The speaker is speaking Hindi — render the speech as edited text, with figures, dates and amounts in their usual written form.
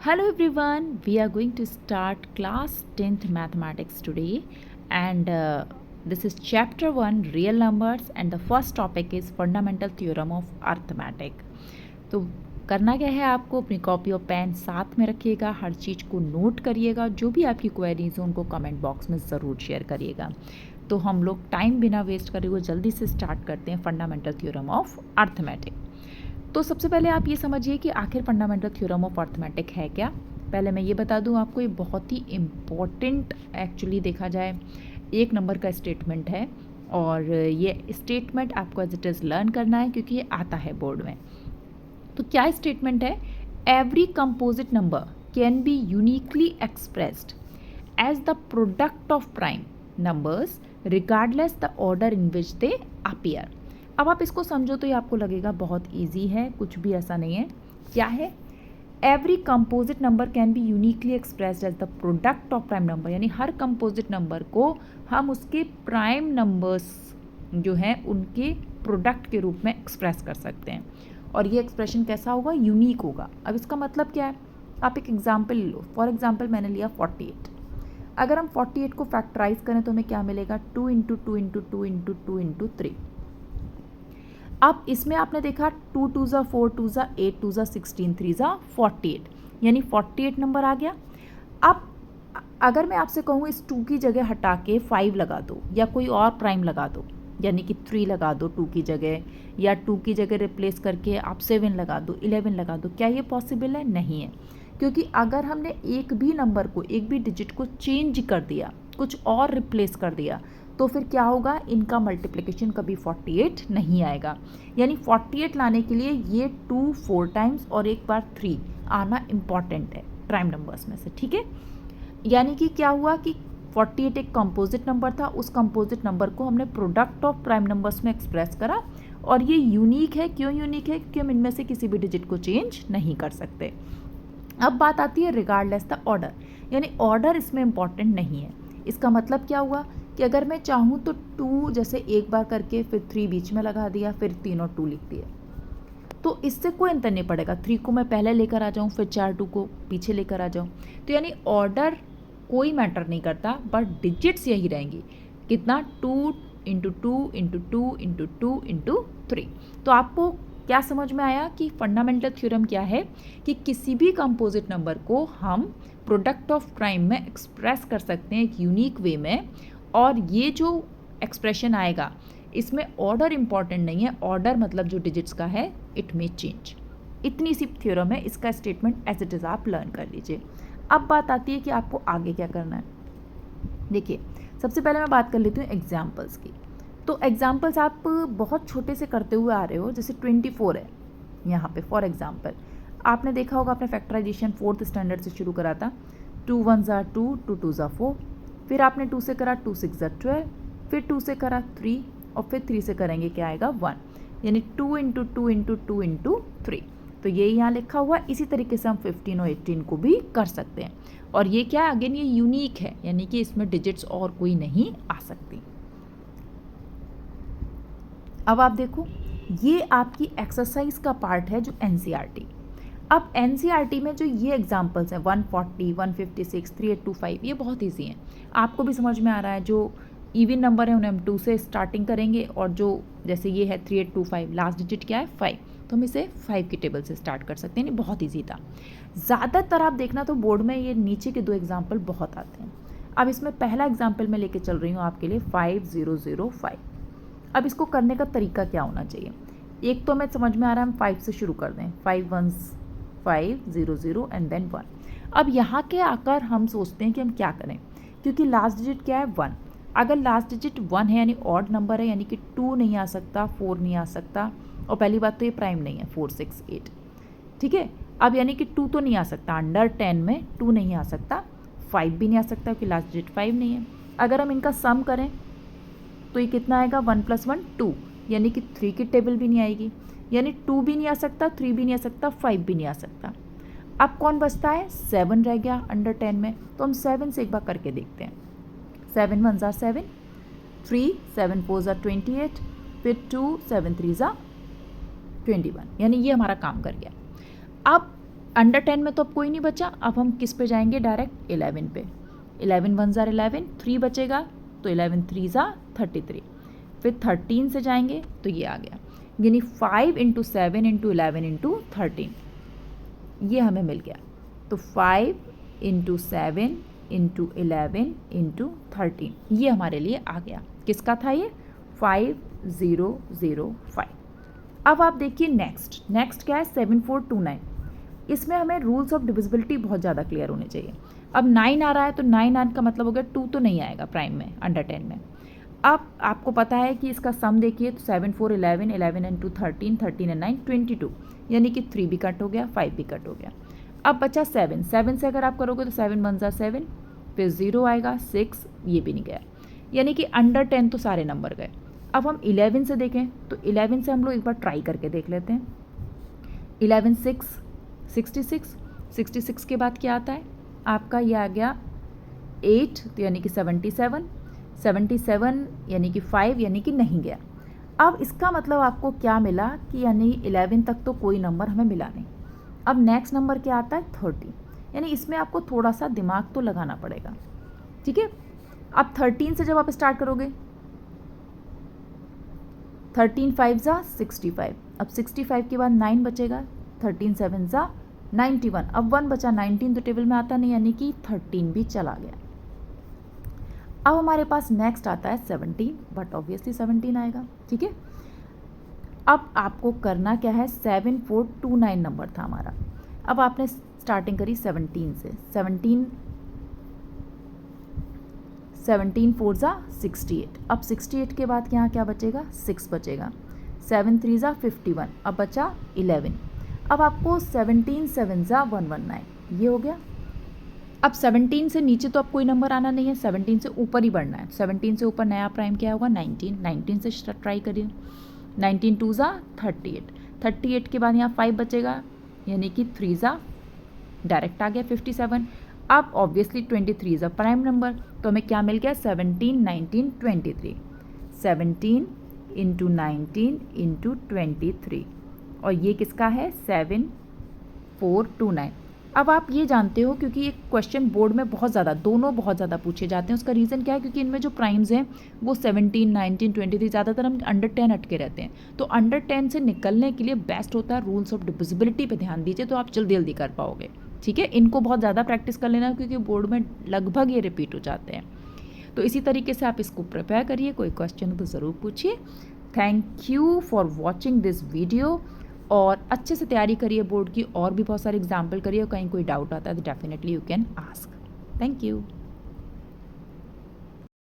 Hello everyone, we are going to start class 10th mathematics today and this is chapter 1 real numbers and the first topic is fundamental theorem of arithmetic. तो करना क्या है, आपको अपनी कॉपी और पेन साथ में रखिएगा, हर चीज़ को नोट करिएगा, जो भी आपकी क्वेरीज हो उनको कमेंट बॉक्स में ज़रूर शेयर करिएगा। तो हम लोग टाइम बिना वेस्ट करे हुए जल्दी से स्टार्ट करते हैं फंडामेंटल थ्योरम ऑफ अर्थमेटिक। तो सबसे पहले आप ये समझिए कि आखिर फंडामेंटल थ्योरम ऑफ अर्थमेटिक है क्या। पहले मैं ये बता दूं आपको, ये बहुत ही इम्पॉर्टेंट एक्चुअली देखा जाए एक नंबर का स्टेटमेंट है और ये स्टेटमेंट आपको एज इट इज़ लर्न करना है क्योंकि ये आता है बोर्ड में। तो क्या स्टेटमेंट है? Every composite number can be uniquely expressed as the product of prime numbers regardless the order in which they appear. अब आप इसको समझो तो ये आपको लगेगा बहुत इजी है, कुछ भी ऐसा नहीं है। क्या है? Every composite number can be uniquely expressed as the product of prime number, यानी हर कंपोजिट नंबर को हम उसके प्राइम नंबर्स जो हैं उनके प्रोडक्ट के रूप में एक्सप्रेस कर सकते हैं। और ये एक्सप्रेशन कैसा होगा? यूनिक होगा। अब इसका मतलब क्या है? आप एक एग्जाम्पल लो। फॉर एग्जाम्पल मैंने लिया 48। अगर हम 48 को फैक्टराइज करें तो हमें क्या मिलेगा? 2 इंटू 2 इंटू 2 इंटू 2 इंटू 3। अब इसमें आपने देखा 2 2 ज़ा 4 2 ज़ा 8 2 ज़ा 16 3 ज़ा 48, यानी 48 नंबर आ गया। अब अगर मैं आपसे कहूँ इस 2 की जगह हटा के 5 लगा दो या कोई और प्राइम लगा दो, यानी कि 3 लगा दो 2 की जगह, या 2 की जगह रिप्लेस करके आप 7 लगा दो, 11 लगा दो, क्या ये पॉसिबल है? नहीं है। क्योंकि अगर हमने एक भी नंबर को, एक भी डिजिट को चेंज कर दिया, कुछ और रिप्लेस कर दिया, तो फिर क्या होगा? इनका मल्टीप्लिकेशन कभी 48 नहीं आएगा। यानी 48 लाने के लिए ये 2 4 टाइम्स और एक बार 3 आना इम्पॉर्टेंट है प्राइम नंबर्स में से, ठीक है। यानी कि क्या हुआ कि 48 एक कंपोजिट नंबर था, उस कंपोजिट नंबर को हमने प्रोडक्ट ऑफ प्राइम नंबर्स में एक्सप्रेस करा और ये यूनिक है। क्यों यूनिक है? क्योंकि हम इनमें से किसी भी डिजिट को चेंज नहीं कर सकते। अब बात आती है रिगार्डलेस द ऑर्डर, यानी ऑर्डर इसमें इंपॉर्टेंट नहीं है। इसका मतलब क्या हुआ कि अगर मैं चाहूँ तो 2 जैसे एक बार करके फिर 3 बीच में लगा दिया, फिर 3 और 2 लिख दिया, तो इससे कोई अंतर नहीं पड़ेगा। 3 को मैं पहले लेकर आ जाऊँ, फिर 4 2 को पीछे लेकर आ जाऊँ, तो यानी ऑर्डर कोई मैटर नहीं करता, बट डिजिट्स यही रहेंगी। कितना? 2 इंटू 2 इंटू 2 इंटू 2 इंटू 3। तो आपको क्या समझ में आया कि फंडामेंटल थ्योरम क्या है कि किसी भी कंपोजिट नंबर को हम प्रोडक्ट ऑफ प्राइम में एक्सप्रेस कर सकते हैं एक यूनिक वे में, और ये जो एक्सप्रेशन आएगा इसमें ऑर्डर इंपॉर्टेंट नहीं है। ऑर्डर मतलब जो डिजिट्स का है इट मे चेंज। इतनी सी थ्योरम है, इसका स्टेटमेंट एज इट इज़ आप लर्न कर लीजिए। अब बात आती है कि आपको आगे क्या करना है। देखिए, सबसे पहले मैं बात कर लेती हूँ एग्जाम्पल्स की। तो एग्जाम्पल्स आप बहुत छोटे से करते हुए आ रहे हो, जैसे 24 है यहाँ पे फॉर एग्जाम्पल। आपने देखा होगा आपने फैक्टराइजेशन 4th स्टैंडर्ड से शुरू करा था। 2 1 ज़ा 2, 2 2 ज़ा 4, फिर आपने 2 से करा 2 6 ज़ा 12, फिर 2 से करा 3 और फिर 3 से करेंगे क्या आएगा? 1, यानी 2 इंटू 2 इंटू 2 इंटू 3। तो ये यहाँ लिखा हुआ। इसी तरीके से हम 15 और 18 को भी कर सकते हैं। और ये क्या है? अगेन ये यूनिक है, यानी कि इसमें डिजिट्स और कोई नहीं आ सकती। अब आप देखो, ये आपकी एक्सरसाइज का पार्ट है जो एनसीईआरटी। अब एनसीईआरटी में जो ये एग्जांपल्स हैं 140, 156, 3825, ये बहुत इजी हैं, आपको भी समझ में आ रहा है। जो इवन नंबर है उन्हें हम 2 से स्टार्टिंग करेंगे, और जो जैसे ये है 3825, लास्ट डिजिट क्या है? 5, तो हम इसे 5 की टेबल से स्टार्ट कर सकते हैं। बहुत ईजी था। ज़्यादातर आप देखना तो बोर्ड में ये नीचे के 2 एग्जाम्पल बहुत आते हैं। अब इसमें पहला एग्जाम्पल मैं लेके चल रही हूँ आपके लिए 5005। अब इसको करने का तरीका क्या होना चाहिए? एक तो हमें समझ में आ रहा है हम 5 से शुरू कर दें, 5 1 5 0 0 एंड देन 1। अब यहाँ के आकर हम सोचते हैं कि हम क्या करें, क्योंकि लास्ट डिजिट क्या है? 1। अगर लास्ट डिजिट 1 है यानी ऑड नंबर है, यानी कि 2 नहीं आ सकता, 4 नहीं आ सकता, और पहली बात तो ये प्राइम नहीं है 4 6 8, ठीक है। अब यानी कि 2 तो नहीं आ सकता, अंडर 10 में 2 नहीं आ सकता, 5 भी नहीं आ सकता क्योंकि लास्ट डिजिट 5 नहीं है। अगर हम इनका सम करें तो ये कितना आएगा? 1 + 1 2, यानी कि 3 की टेबल भी नहीं आएगी, यानी 2 भी नहीं आ सकता, 3 भी नहीं आ सकता, 5 भी नहीं आ सकता। अब कौन बचता है? 7 रह गया अंडर 10 में, तो हम 7 से एक बार करके देखते हैं। 7 1 ज़ा 7, 3 7 4 ज़ा 28, फिर 2 7 3 ज़ा 21, यानी ये हमारा काम कर गया। अब अंडर 10 में तो अब कोई नहीं बचा, अब हम किस पे जाएंगे, डायरेक्ट 11 पे। 11 वन ज़ार 11, 3 बचेगा तो 11 3 ज़ा 33। फिर 13 से जाएंगे तो ये आ गया, यानी 5 इंटू 7 इंटू 11 इंटू 13, ये हमें मिल गया। तो 5 इंटू 7 इंटू 11 इंटू 13 ये हमारे लिए आ गया। किसका था ये, 5005। अब आप देखिए नेक्स्ट क्या है, 7429। इसमें हमें रूल्स ऑफ डिविजिबिलिटी बहुत ज़्यादा क्लियर होने चाहिए। अब 9 आ रहा है तो 9 आने का मतलब हो गया 2 तो नहीं आएगा प्राइम में, अंडर 10 में। अब आपको पता है कि इसका सम देखिए तो 7 4 11, 11 इंटू 13, 13 एंड 9 22, यानी कि 3 भी कट हो गया, 5 भी कट हो गया। अब बचा 7, 7 से अगर आप करोगे तो 7 1 ज़ा 7, फिर 0 आएगा, 6 ये भी नहीं गया, यानी कि अंडर 10 तो सारे नंबर गए। अब हम 11 से देखें तो 11 से हम लोग एक बार ट्राई करके देख लेते हैं। 11 6 66, 66 के बाद क्या आता है आपका, ये आ गया 8 तो यानी कि 77, 77 यानी कि 5 यानी कि नहीं गया। अब इसका मतलब आपको क्या मिला कि यानी 11 तक तो कोई नंबर हमें मिला नहीं। अब नेक्स्ट नंबर क्या आता है, 30, यानी इसमें आपको थोड़ा सा दिमाग तो लगाना पड़ेगा, ठीक है। अब 13 से जब आप स्टार्ट करोगे, 13 5 ज़ा 65, अब 65 के बाद 9 बचेगा, 13 7 ज़ा 91, अब 1 बचा, 19 तो टेबल में आता नहीं, यानी कि 13 भी चला गया। अब हमारे पास नेक्स्ट आता है 17, बट ऑब्वियसली 17 आएगा, ठीक है। अब आपको करना क्या है, 7429 नंबर था हमारा। अब आपने स्टार्टिंग करी 17 से, 17 4 ज़ा 68, अब 68 के बाद यहाँ क्या बचेगा, 6 बचेगा, 7 3 ज़ा 51, अब बचा 11। अब आपको 17 7 ज़ा 119, ये हो गया। अब 17 से नीचे तो अब कोई नंबर आना नहीं है, 17 से ऊपर ही बढ़ना है। 17 से ऊपर नया प्राइम क्या होगा, 19, 19 से ट्राई करिए। 19 2 ज़ा 38, 38 के बाद यहाँ 5 बचेगा, यानी कि 3 ज़ा डायरेक्ट आ गया 57। अब ऑब्वियसली 23 ज़ा प्राइम नंबर, तो हमें क्या मिल गया, 17 19 23, 17 इंटू 19 इंटू 23, और ये किसका है, 7429। अब आप ये जानते हो क्योंकि ये क्वेश्चन बोर्ड में बहुत ज़्यादा पूछे जाते हैं। उसका रीज़न क्या है, क्योंकि इनमें जो प्राइम्स हैं वो 17 19 23, ज़्यादातर हम अंडर 10 अटके रहते हैं। तो अंडर 10 से निकलने के लिए बेस्ट होता है रूल्स ऑफ डिविजिबिलिटी पे ध्यान दीजिए, तो आप जल्दी कर पाओगे, ठीक है। इनको बहुत ज़्यादा प्रैक्टिस कर लेना क्योंकि बोर्ड में लगभग ये रिपीट हो जाते हैं। तो इसी तरीके से आप इसको प्रिपेयर करिए, कोई क्वेश्चन हो तो ज़रूर पूछिए। Thank you for watching this video, और अच्छे से तैयारी करिए बोर्ड की, और भी बहुत सारे एग्जाम्पल करिए, और कहीं कोई डाउट आता है तो definitely you can ask. Thank you.